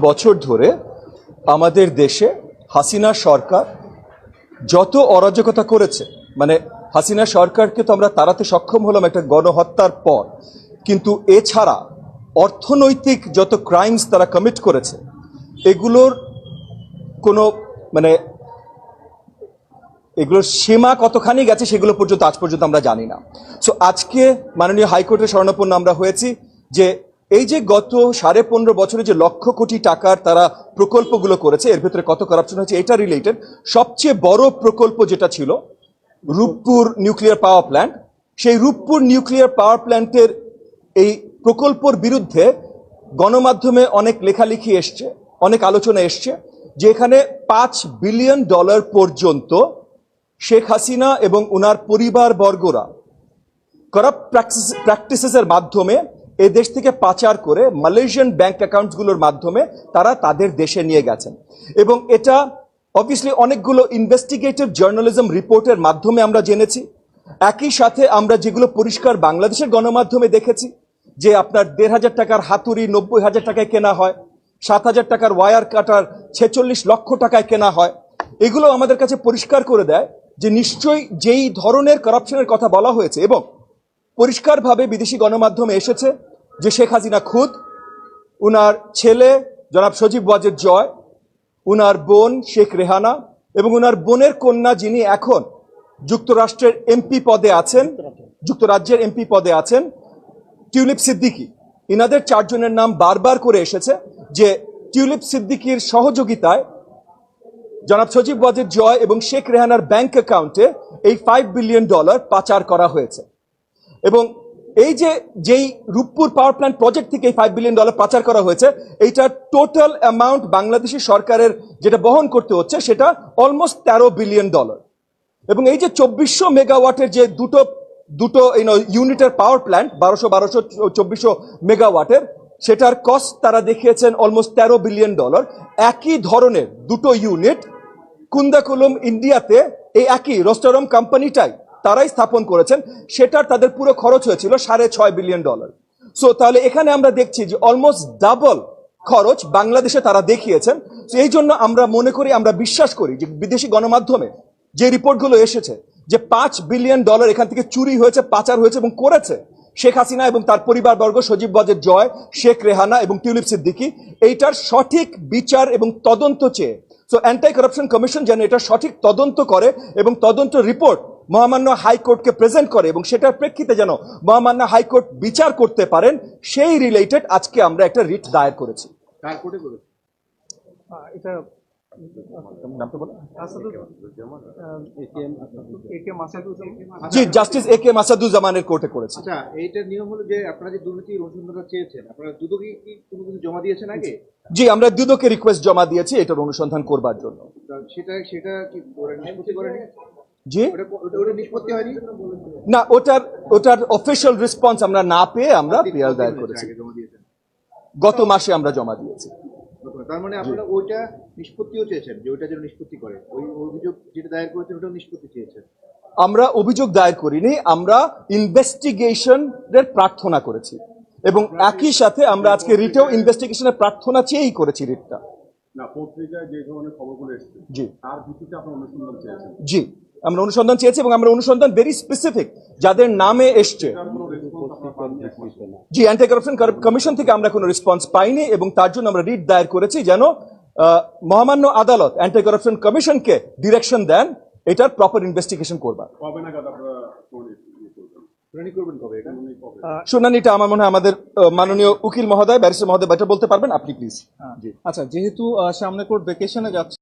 বছর ধরে আমাদের দেশে হাসিনা সরকার যত অরাজকতা করেছে, মানে হাসিনা সরকারকে তো আমরা তাড়াতে সক্ষম হলাম একটা গণহত্যার পর, কিন্তু এছাড়া অর্থনৈতিক যত ক্রাইমস তারা কমিট করেছে এগুলোর কোনো মানে এগুলোর সীমা কতখানি গেছে সেগুলো পর্যন্ত আজ পর্যন্ত আমরা জানি না। সো আজকে মাননীয় হাইকোর্টের শরণাপন্ন আমরা হয়েছি যে এই যে গত 15.5 বছরে যে লক্ষ কোটি টাকার তারা প্রকল্পগুলো করেছে এর ভিতরে কত কারাপশন হয়েছে এটা রিলেটেড সবচেয়ে বড় প্রকল্প যেটা ছিল রূপপুর নিউক্লিয়ার পাওয়ার প্ল্যান্ট, সেই রূপপুর নিউক্লিয়ার পাওয়ার প্ল্যান্টের এই প্রকল্পের বিরুদ্ধে গণমাধ্যমে অনেক লেখালেখি এসছে, অনেক আলোচনা এসছে যে এখানে $5 বিলিয়ন পর্যন্ত শেখ হাসিনা এবং ওনার পরিবারবর্গরা করাপ্ট প্র্যাকটিসেসের মাধ্যমে এই দেশ থেকে পাচার করে মালয়েশিয়ান ব্যাংক অ্যাকাউন্টসগুলোর মাধ্যমে তারা তাদের দেশে নিয়ে গেছেন। এবং এটা অবভিয়াসলি অনেকগুলো ইনভেস্টিগেটিভ জার্নালিজম রিপোর্টের মাধ্যমে আমরা জেনেছি। একই সাথে আমরা যেগুলো পরিষ্কার বাংলাদেশের গণমাধ্যমে দেখেছি যে আপনার 1,500 টাকার হাতুড়ি 90,000 টাকায় কেনা হয়, 7,000 টাকার ওয়ার কাটার 46 লক্ষ টাকায় কেনা হয়। এগুলো আমাদের কাছে পরিষ্কার করে দেয় যে নিশ্চয়ই যেই ধরনের করাপশনের কথা বলা হয়েছে এবং পরিষ্কারভাবে বিদেশি গণমাধ্যমে এসেছে যে শেখ হাসিনা খুদ, উনার ছেলে জনাব সজীব ওয়াজেদ জয়, উনার বোন শেখ রেহানা এবং উনার বোনের কন্যা যিনি এখন যুক্তরাষ্ট্রের এমপি পদে আছেন, যুক্তরাজ্যের এমপি পদে আছেন টিউলিপ সিদ্দিকী, ইনাদের 4 জনের নাম বারবার করে এসেছে যে টিউলিপ সিদ্দিকীর সহযোগিতায় জনাব সজীব ওয়াজেদ জয় এবং শেখ রেহানার ব্যাংক অ্যাকাউন্টে এই $5 বিলিয়ন পাচার করা হয়েছে। এবং এই যেই রূপপুর পাওয়ার প্ল্যান্ট প্রজেক্ট থেকে এই $5 বিলিয়ন পাচার করা হয়েছে, এইটার টোটাল অ্যামাউন্ট বাংলাদেশি সরকারের যেটা বহন করতে হচ্ছে সেটা অলমোস্ট $13 বিলিয়ন। এবং এই যে 2400 মেগাওয়াটের যে দুটো ইউনিটের পাওয়ার প্ল্যান্ট 1200 2400 মেগাওয়াটের, সেটার কস্ট তারা দেখিয়েছেন অলমোস্ট $13 বিলিয়ন। একই ধরনের দুটো ইউনিট কুন্দাকুলম ইন্ডিয়াতে এই একই রোস্টারম কোম্পানিটাই তারাই স্থাপন করেছেন, সেটার তাদের পুরো খরচ হয়েছিল $6.5 বিলিয়ন। সো তাহলে এখানে আমরা দেখছি যে অলমোস্ট ডাবল খরচ বাংলাদেশে তারা দেখিয়েছেন। এই জন্য আমরা মনে করি, আমরা বিশ্বাস করি যে বিদেশি গণমাধ্যমে যে রিপোর্টগুলো এসেছে যে $5 বিলিয়ন এখান থেকে চুরি হয়েছে, পাচার হয়েছে এবং করেছে শেখ হাসিনা এবং তার পরিবারবর্গ, সজীব ওয়াজেদ জয়, শেখ রেহানা এবং টিউলিপ সিদ্দিকী, এইটার সঠিক বিচার এবং তদন্ত চেয়ে সো অ্যান্টি কারাপশন কমিশন যেন এটা সঠিক তদন্ত করে এবং তদন্ত রিপোর্ট মহামান্য হাইকোর্টকে প্রেজেন্ট করে এবং সেটার প্রেক্ষিতে যেন মহামান্য হাইকোর্ট বিচার করতে পারেন, সেই রিলেটেড আজকে আমরা একটা রিট দায়ের করেছি। এটা জি, জাস্টিস এ কে মাসাদুজ্জামানের কোর্টে করেছে। আচ্ছা, এইটার নিয়ম হলো যে আপনারা যে দুর্নীতি অনুসন্ধান চেয়েছেন, আপনারা দুদকে কি কোনো কিছু জমা দিয়েছেন আগে? জি, আমরা দুদকে রিকোয়েস্ট জমা দিয়েছি এটার অনুসন্ধান করবার জন্য। সেটা কি নিষ্পত্তি করেনি? জি, ওটা নিষ্পত্তি হয়নি না, ওটার অফিশিয়াল রেসপন্স আমরা না পেয়ে আমরা পিআর দায়ের করেছি। গত মাসে আমরা জমা দিয়েছি। তার মানে আপনারা ওইটা নিষ্পত্তিও চেয়েছেন যে ওইটা যেন নিষ্পত্তি করে, ওই অভিযোগ যেটা দায়ের করেছেন ওটাও নিষ্পত্তি চেয়েছেন? আমরা অভিযোগ দায়ের করিনি, আমরা ইনভেস্টিগেশনের প্রার্থনা করেছি এবং একই সাথে আমরা আজকে রিটেও ইনভেস্টিগেশনের প্রার্থনা চেয়েই করেছি রিটটা। না, পত্রিকায় যে ধরনের খবরগুলো এসেছে জি, তার ভিত্তিতে আপনারা অনুসন্ধান চেয়েছেন? জি, আমরা অনুসন্ধান চেয়েছি এবং আমরা অনুসন্ধান ভেরি স্পেসিফিক যাদের নামে এসছে। জি, অ্যান্টি কারাপশন কমিশন থেকে আমরা কোনো রেসপন্স পাইনি এবং তার জন্য আমরা রিট দায়ের করেছি যেন মহামান্য আদালত অ্যান্টি কারাপশন কমিশনকে ডিরেকশন দেন এটার প্রপার ইনভেস্টিগেশন করবার। কবে নাগাদ আপনারা শুনানি করবেন? কবে এটা শুনানিটা আমার মনে হয় আমাদের মাননীয় উকিল মহোদয়, ব্যারিস্টার মহোদয় বেটার বলতে পারবেন, আপনি প্লিজ। আচ্ছা, যেহেতু সামনে কোর্ট ভ্যাকেশনে যাচ্ছে